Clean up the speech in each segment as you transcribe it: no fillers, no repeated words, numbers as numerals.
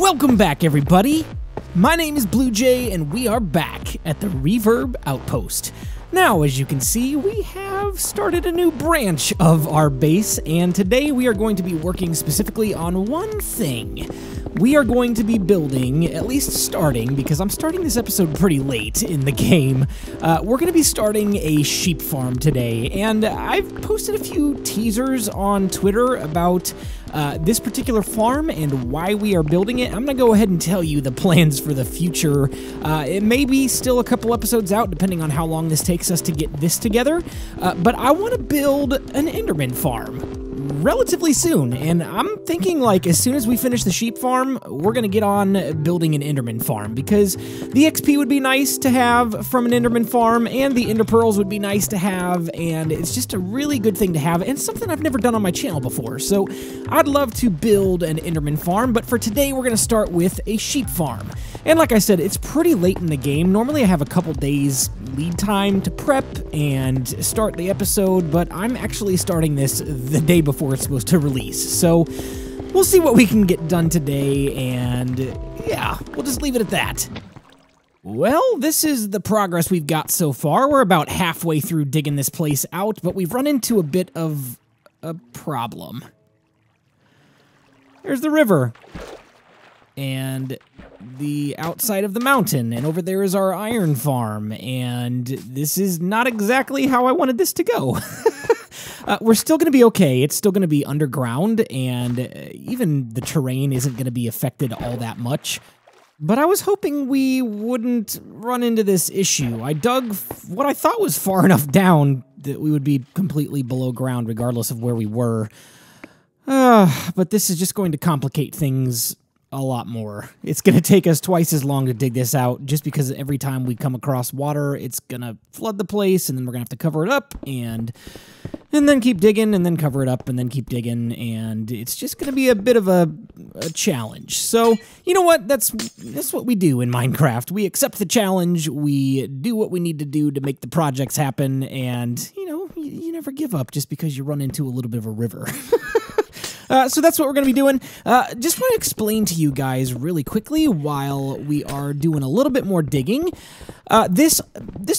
Welcome back, everybody. My name is BluJay, and we are back at the Reverb Outpost. Now, as you can see, we have started a new branch of our base, and today we are going to be working specifically on one thing. We are going to be building, at least starting, because I'm starting this episode pretty late in the game, we're going to be starting a sheep farm today, and I've posted a few teasers on Twitter about this particular farm and why we are building it. I'm going to go ahead and tell you the plans for the future. It may be still a couple episodes out, depending on how long this takes us to get this together, but I want to build an Enderman farm relatively soon, and I'm thinking, like, as soon as we finish the sheep farm, we're gonna get on building an Enderman farm, because the XP would be nice to have from an Enderman farm, and the Ender Pearls would be nice to have, and it's just a really good thing to have, and something I've never done on my channel before, so I'd love to build an Enderman farm, but for today, we're gonna start with a sheep farm. And like I said, it's pretty late in the game. Normally, I have a couple days lead time to prep and start the episode, but I'm actually starting this the day before it's supposed to release. So we'll see what we can get done today, and yeah, we'll just leave it at that. Well, this is the progress we've got so far. We're about halfway through digging this place out, but we've run into a bit of a problem. There's the river, and the outside of the mountain, and over there is our iron farm, and this is not exactly how I wanted this to go. We're still going to be okay. It's still going to be underground, and even the terrain isn't going to be affected all that much. But I was hoping we wouldn't run into this issue. I dug what I thought was far enough down that we would be completely below ground regardless of where we were. But this is just going to complicate things a lot more. It's going to take us twice as long to dig this out, just because every time we come across water, it's going to flood the place, and then we're going to have to cover it up, and then keep digging, and then cover it up, and then keep digging, and it's just going to be a bit of a challenge. So, you know what? That's what we do in Minecraft. We accept the challenge, we do what we need to do to make the projects happen, and, you know, you never give up just because you run into a little bit of a river. So that's what we're going to be doing. Just want to explain to you guys really quickly while we are doing a little bit more digging. This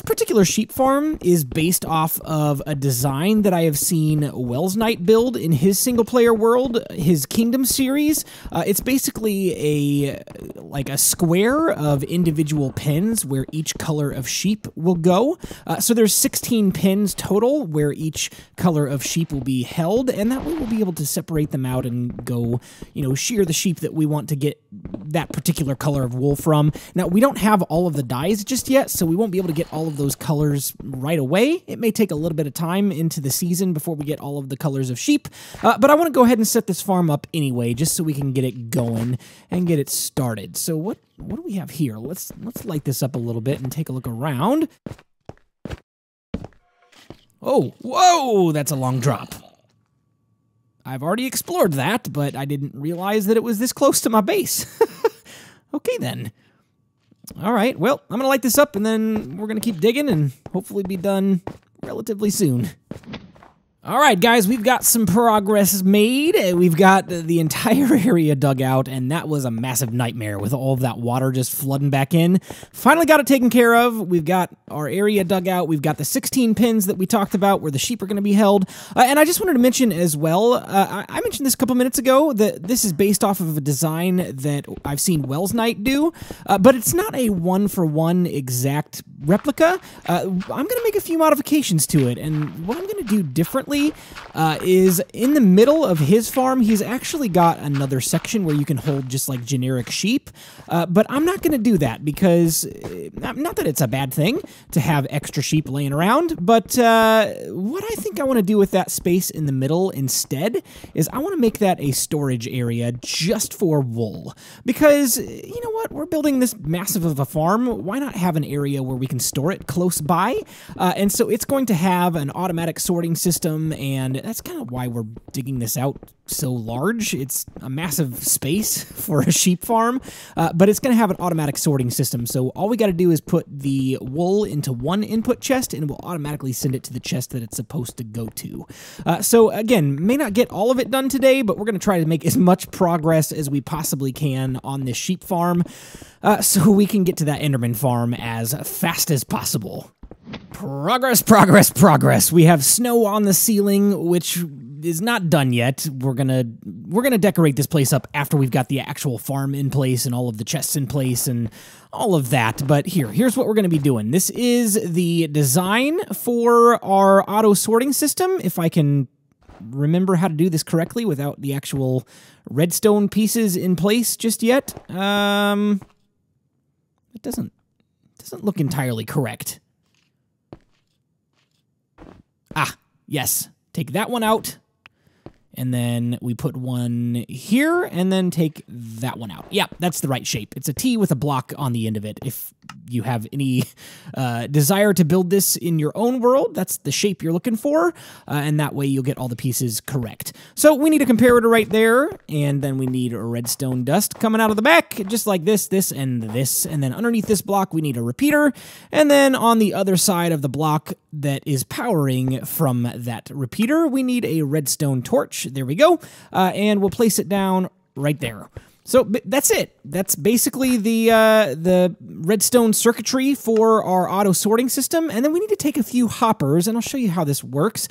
particular sheep farm is based off of a design that I have seen Wells Knight build in his single-player world, his Kingdom series. It's basically like a square of individual pins where each color of sheep will go. So there's 16 pins total where each color of sheep will be held, and that way we'll be able to separate them out and go, you know, shear the sheep that we want to get that particular color of wool from. Now, we don't have all of the dyes just yet, so we won't be able to get all of those colors right away. It may take a little bit of time into the season before we get all of the colors of sheep, but I want to go ahead and set this farm up anyway, just so we can get it going and get it started. So what do we have here? Let's light this up a little bit and take a look around. Oh, whoa, that's a long drop. I've already explored that, but I didn't realize that it was this close to my base. Okay, then. All right, well, I'm going to light this up, and then we're going to keep digging and hopefully be done relatively soon. All right, guys, we've got some progress made. We've got the entire area dug out, and that was a massive nightmare with all of that water just flooding back in. Finally got it taken care of. We've got our area dug out. We've got the 16 pins that we talked about where the sheep are going to be held. And I just wanted to mention as well, I mentioned this a couple minutes ago, that this is based off of a design that I've seen Wells Knight do, but it's not a one-for-one exact replica. I'm going to make a few modifications to it, and what I'm going to do differently is in the middle of his farm, he's actually got another section where you can hold just like generic sheep, but I'm not going to do that because, not that it's a bad thing to have extra sheep laying around, but what I think I want to do with that space in the middle instead is I want to make that a storage area just for wool, because you know what, we're building this massive of a farm, why not have an area where we can store it close by? And so it's going to have an automatic sorting system, and that's kind of why we're digging this out so large. It's a massive space for a sheep farm, but it's going to have an automatic sorting system. So all we got to do is put the wool into one input chest, and it will automatically send it to the chest that it's supposed to go to. So again, may not get all of it done today, but we're going to try to make as much progress as we possibly can on this sheep farm, so we can get to that Enderman farm as fast as possible. Progress, progress, progress. We have snow on the ceiling, which is not done yet. We're gonna decorate this place up after we've got the actual farm in place and all of the chests in place and all of that. But here's what we're gonna be doing. This is the design for our auto sorting system. If I can remember how to do this correctly without the actual redstone pieces in place just yet. It doesn't look entirely correct. Ah, yes. Take that one out. And then we put one here, and then take that one out. Yeah, that's the right shape. It's a T with a block on the end of it. If you have any desire to build this in your own world, that's the shape you're looking for, and that way you'll get all the pieces correct. So we need a comparator right there, and then we need a redstone dust coming out of the back, just like this, this, and this. And then underneath this block, we need a repeater. And then on the other side of the block that is powering from that repeater, we need a redstone torch. There we go. And we'll place it down right there. So that's it. That's basically the redstone circuitry for our auto sorting system. And then we need to take a few hoppers, and I'll show you how this works.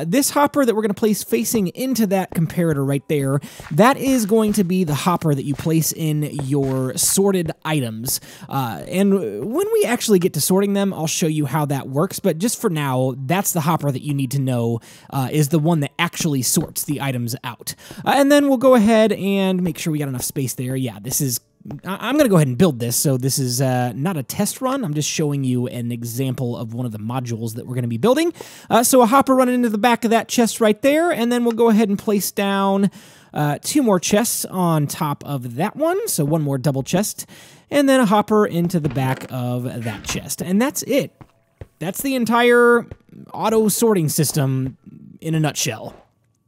This hopper that we're going to place facing into that comparator right there, that is going to be the hopper that you place in your sorted items. And when we actually get to sorting them, I'll show you how that works. But just for now, that's the hopper that you need to know is the one that actually sorts the items out. And then we'll go ahead and make sure we got enough space there. Yeah, this is... I'm going to go ahead and build this, so this is not a test run. I'm just showing you an example of one of the modules that we're going to be building. So a hopper running into the back of that chest right there, and then we'll go ahead and place down 2 more chests on top of that one, so 1 more double chest, and then a hopper into the back of that chest. And that's it. That's the entire auto sorting system in a nutshell.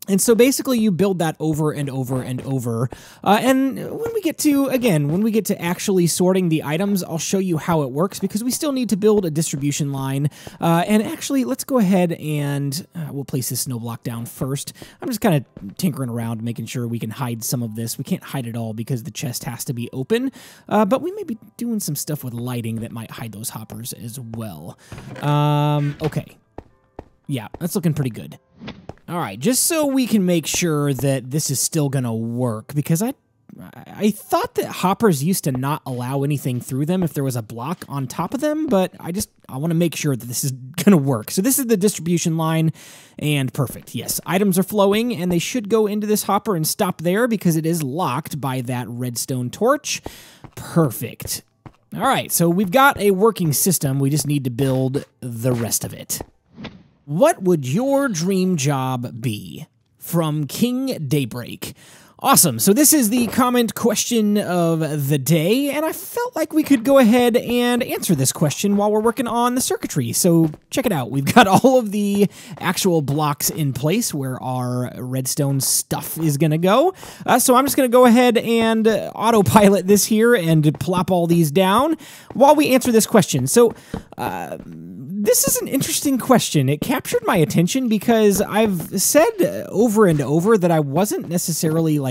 And so basically you build that over and over and over. And when we get to actually sorting the items, I'll show you how it works because we still need to build a distribution line. And actually, let's go ahead and we'll place this snow block down first. I'm just kind of tinkering around, making sure we can hide some of this. We can't hide it all because the chest has to be open. But we may be doing some stuff with lighting that might hide those hoppers as well. Okay. Yeah, that's looking pretty good. All right, just so we can make sure that this is still going to work, because I thought that hoppers used to not allow anything through them if there was a block on top of them, but I want to make sure that this is going to work. So this is the distribution line, and perfect. Yes, items are flowing, and they should go into this hopper and stop there because it is locked by that redstone torch. Perfect. All right, so we've got a working system. We just need to build the rest of it. What would your dream job be? From King Daybreak. Awesome. So this is the comment question of the day, and I felt like we could go ahead and answer this question while we're working on the circuitry. So check it out. We've got all of the actual blocks in place where our redstone stuff is going to go. So I'm just going to go ahead and autopilot this here and plop all these down while we answer this question. So this is an interesting question. It captured my attention because I've said over and over that I wasn't necessarily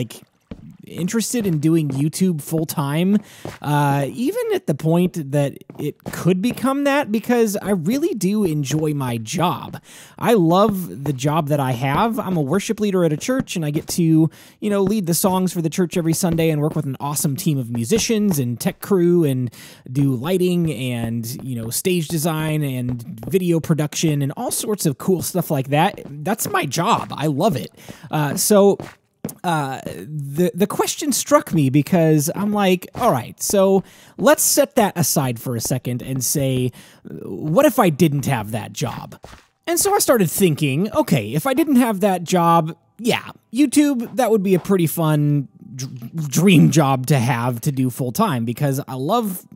interested in doing YouTube full time, even at the point that it could become that, because I really do enjoy my job. I love the job that I have. I'm a worship leader at a church, and I get to, lead the songs for the church every Sunday and work with an awesome team of musicians and tech crew and do lighting and, stage design and video production and all sorts of cool stuff like that. That's my job. I love it. The question struck me because I'm like, all right, so let's set that aside for a second and say, what if I didn't have that job? And so I started thinking, okay, if I didn't have that job, yeah, YouTube, that would be a pretty fun dream job to have to do full time, because I love,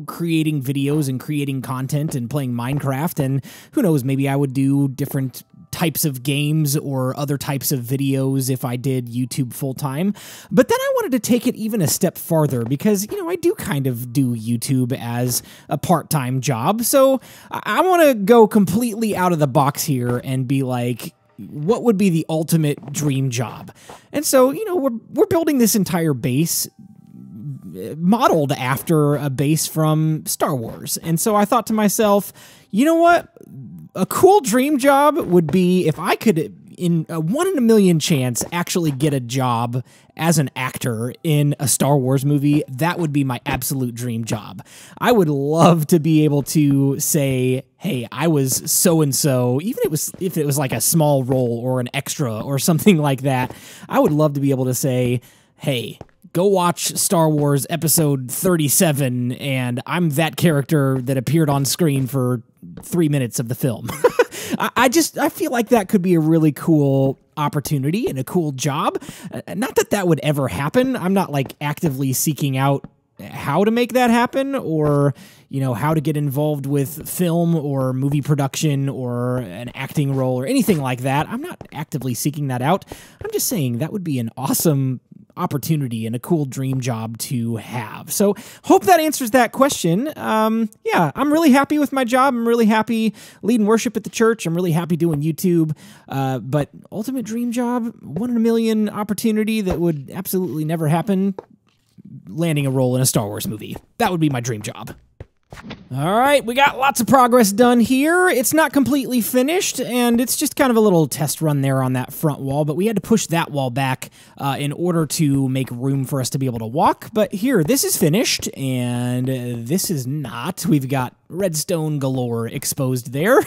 creating videos and creating content and playing Minecraft, and who knows, maybe I would do different types of games or other types of videos if I did YouTube full-time. But then I wanted to take it even a step farther because, you know, I do kind of do YouTube as a part-time job. So I want to go completely out of the box here and be like, what would be the ultimate dream job? And so, you know, we're building this entire base modeled after a base from Star Wars. And so I thought to myself, you know what? A cool dream job would be if I could, in a 1 in a million chance, actually get a job as an actor in a Star Wars movie. That would be my absolute dream job. I would love to be able to say, hey, I was so-and-so, even if it was like a small role or an extra or something like that. I would love to be able to say, hey, go watch Star Wars Episode 37, and I'm that character that appeared on screen for 3 minutes of the film. I feel like that could be a really cool opportunity and a cool job. Not that that would ever happen. I'm not like actively seeking out how to make that happen or, you know, how to get involved with film or movie production or an acting role or anything like that. I'm not actively seeking that out. I'm just saying that would be an awesome opportunity and a cool dream job to have. So hope that answers that question. Yeah, I'm really happy with my job. I'm really happy leading worship at the church. I'm really happy doing YouTube. But ultimate dream job, 1 in a million opportunity that would absolutely never happen, landing a role in a Star Wars movie. That would be my dream job. All right, we got lots of progress done here. It's not completely finished, and it's just kind of a little test run there on that front wall, but we had to push that wall back in order to make room for us to be able to walk. But here, this is finished, and this is not. We've got redstone galore exposed there.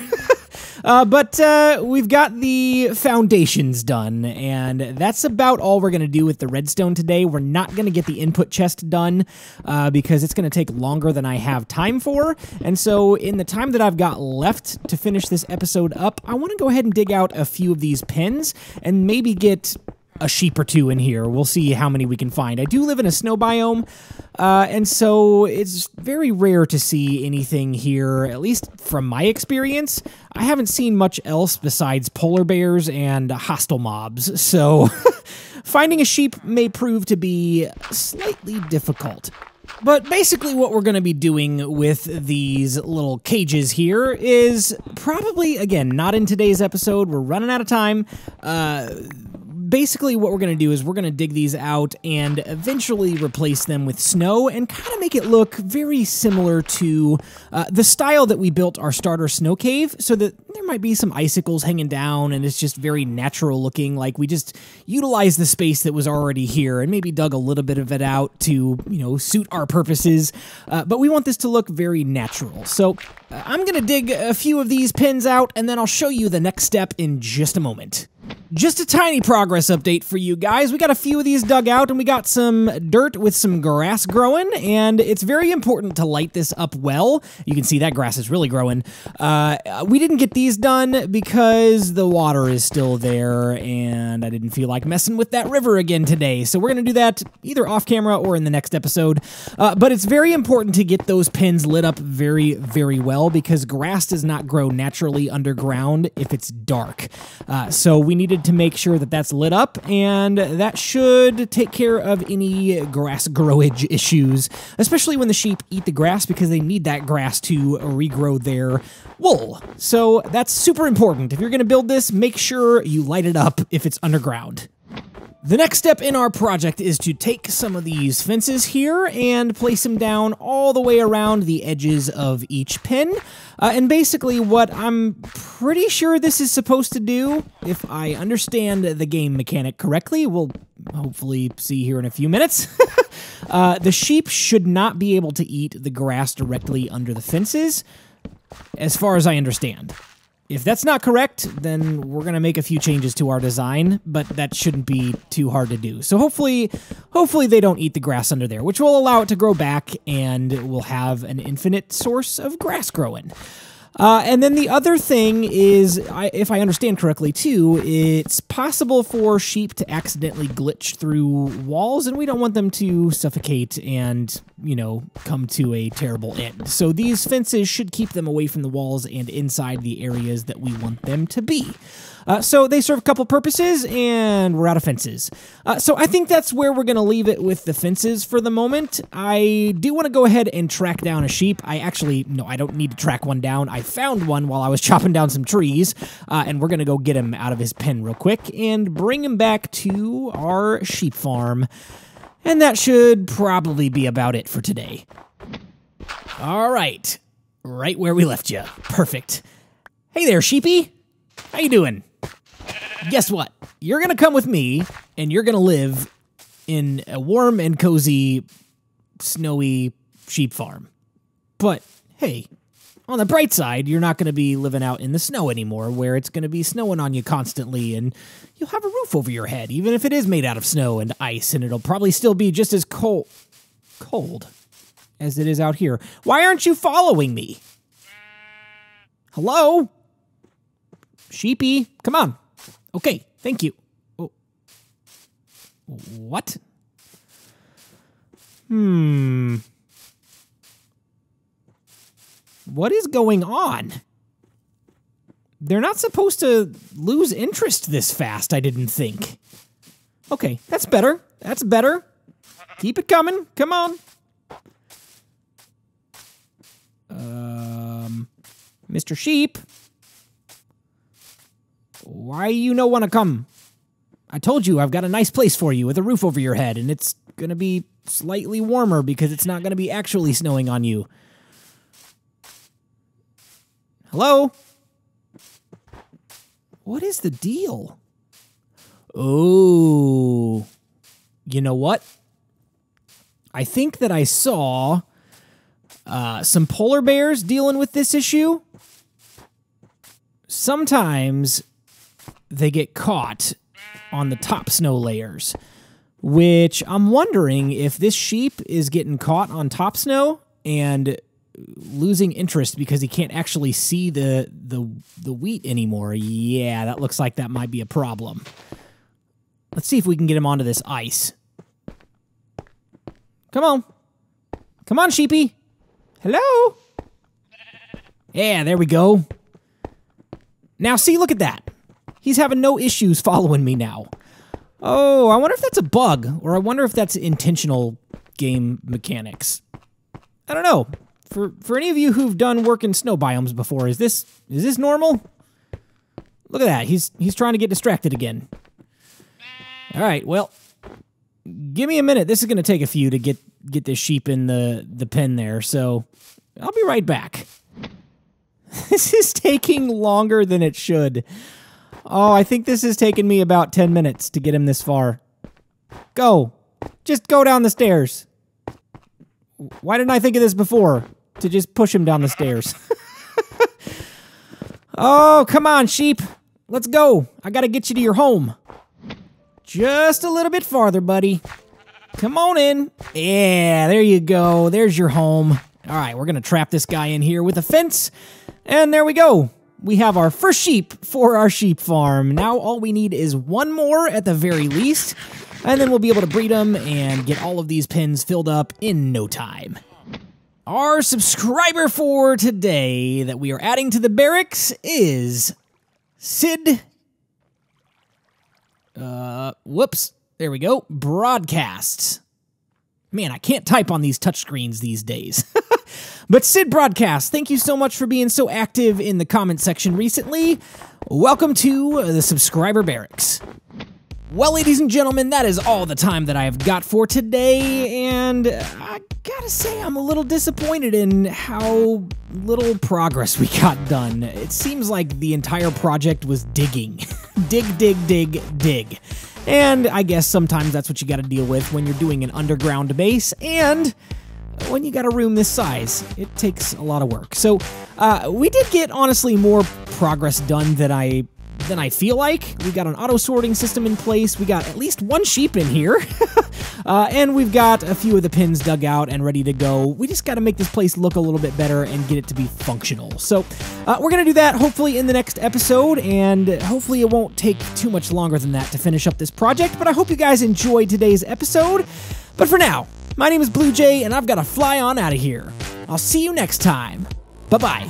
But we've got the foundations done, and that's about all we're going to do with the redstone today. We're not going to get the input chest done because it's going to take longer than I have time for, and so in the time that I've got left to finish this episode up, I want to go ahead and dig out a few of these pins and maybe get a sheep or two in here. We'll see how many we can find. I do live in a snow biome, and so it's very rare to see anything here, at least from my experience. I haven't seen much else besides polar bears and hostile mobs, so finding a sheep may prove to be slightly difficult. But basically what we're going to be doing with these little cages here is probably, again, not in today's episode. We're running out of time. Basically what we're going to do is we're going to dig these out and eventually replace them with snow and kind of make it look very similar to the style that we built our starter snow cave, so that there might be some icicles hanging down and it's just very natural looking, like we just utilized the space that was already here and maybe dug a little bit of it out to, you know, suit our purposes, but we want this to look very natural. So I'm going to dig a few of these pins out and then I'll show you the next step in just a moment. Just a tiny progress update for you guys. We got a few of these dug out and we got some dirt with some grass growing, and it's very important to light this up well. You can see that grass is really growing. We didn't get these done because the water is still there and I didn't feel like messing with that river again today. So we're going to do that either off camera or in the next episode. But it's very important to get those pins lit up very, very well because grass does not grow naturally underground if it's dark. So we needed to make sure that that's lit up, and that should take care of any grass growage issues, especially when the sheep eat the grass because they need that grass to regrow their wool. So that's super important. If you're going to build this, make sure you light it up if it's underground. The next step in our project is to take some of these fences here and place them down all the way around the edges of each pin. And basically what I'm pretty sure this is supposed to do, if I understand the game mechanic correctly, we'll hopefully see here in a few minutes, the sheep should not be able to eat the grass directly under the fences, as far as I understand. If that's not correct, then we're going to make a few changes to our design, but that shouldn't be too hard to do. So hopefully they don't eat the grass under there, which will allow it to grow back, and we'll have an infinite source of grass growing. And then the other thing is, if I understand correctly too, it's possible for sheep to accidentally glitch through walls, and we don't want them to suffocate and, you know, come to a terrible end. So these fences should keep them away from the walls and inside the areas that we want them to be. So they serve a couple purposes, and we're out of fences. So I think that's where we're going to leave it with the fences for the moment. I do want to go ahead and track down a sheep. No, I don't need to track one down. I found one while I was chopping down some trees, and we're going to go get him out of his pen real quick and bring him back to our sheep farm. And that should probably be about it for today. All right. Right where we left you. Perfect. Hey there, sheepy. How you doing? Guess what? You're going to come with me, and you're going to live in a warm and cozy, snowy sheep farm. But, hey, on the bright side, you're not going to be living out in the snow anymore, where it's going to be snowing on you constantly, and you'll have a roof over your head, even if it is made out of snow and ice, and it'll probably still be just as cold as it is out here. Why aren't you following me? Hello? Sheepy, come on. Okay, thank you. Oh. What? What is going on? They're not supposed to lose interest this fast, I didn't think. Okay, that's better. That's better. Keep it coming. Come on. Mr. Sheep. Why you no want to come? I told you I've got a nice place for you with a roof over your head, and it's going to be slightly warmer because it's not going to be actually snowing on you. Hello? What is the deal? Oh, you know what? I think that I saw some polar bears dealing with this issue. Sometimes they get caught on the top snow layers, which I'm wondering if this sheep is getting caught on top snow and losing interest because he can't actually see the wheat anymore. Yeah, that looks like that might be a problem. Let's see if we can get him onto this ice. Come on. Come on, sheepy. Hello? Yeah, there we go. Now, see, look at that. He's having no issues following me now. Oh, I wonder if that's a bug, or I wonder if that's intentional game mechanics. I don't know. For any of you who've done work in snow biomes before, is this normal? Look at that. He's trying to get distracted again. All right, well, give me a minute. This is going to take a few to get this sheep in the pen there, so I'll be right back. This is taking longer than it should. Oh, I think this has taken me about 10 minutes to get him this far. Go. Just go down the stairs. Why didn't I think of this before? To just push him down the stairs. Oh, come on, sheep. Let's go. I gotta get you to your home. Just a little bit farther, buddy. Come on in. Yeah, there you go. There's your home. All right, we're gonna trap this guy in here with a fence. And there we go. We have our first sheep for our sheep farm. Now all we need is one more at the very least, and then we'll be able to breed them and get all of these pens filled up in no time. Our subscriber for today that we are adding to the barracks is Sid. Whoops. There we go. Broadcasts. Man, I can't type on these touchscreens these days. But Sid Broadcast, thank you so much for being so active in the comment section recently. Welcome to the subscriber barracks. Well, ladies and gentlemen, that is all the time that I have got for today, and I gotta say I'm a little disappointed in how little progress we got done. It seems like the entire project was digging. dig. And I guess sometimes that's what you gotta deal with when you're doing an underground base, and when you got a room this size, it takes a lot of work. So we did get, honestly, more progress done than I feel like. We got an auto-sorting system in place. We got at least one sheep in here. And we've got a few of the pins dug out and ready to go. We just got to make this place look a little bit better and get it to be functional. So we're going to do that hopefully in the next episode, and hopefully it won't take too much longer than that to finish up this project. But I hope you guys enjoyed today's episode. But for now, my name is BluJay, and I've got to fly on out of here. I'll see you next time. Bye-bye.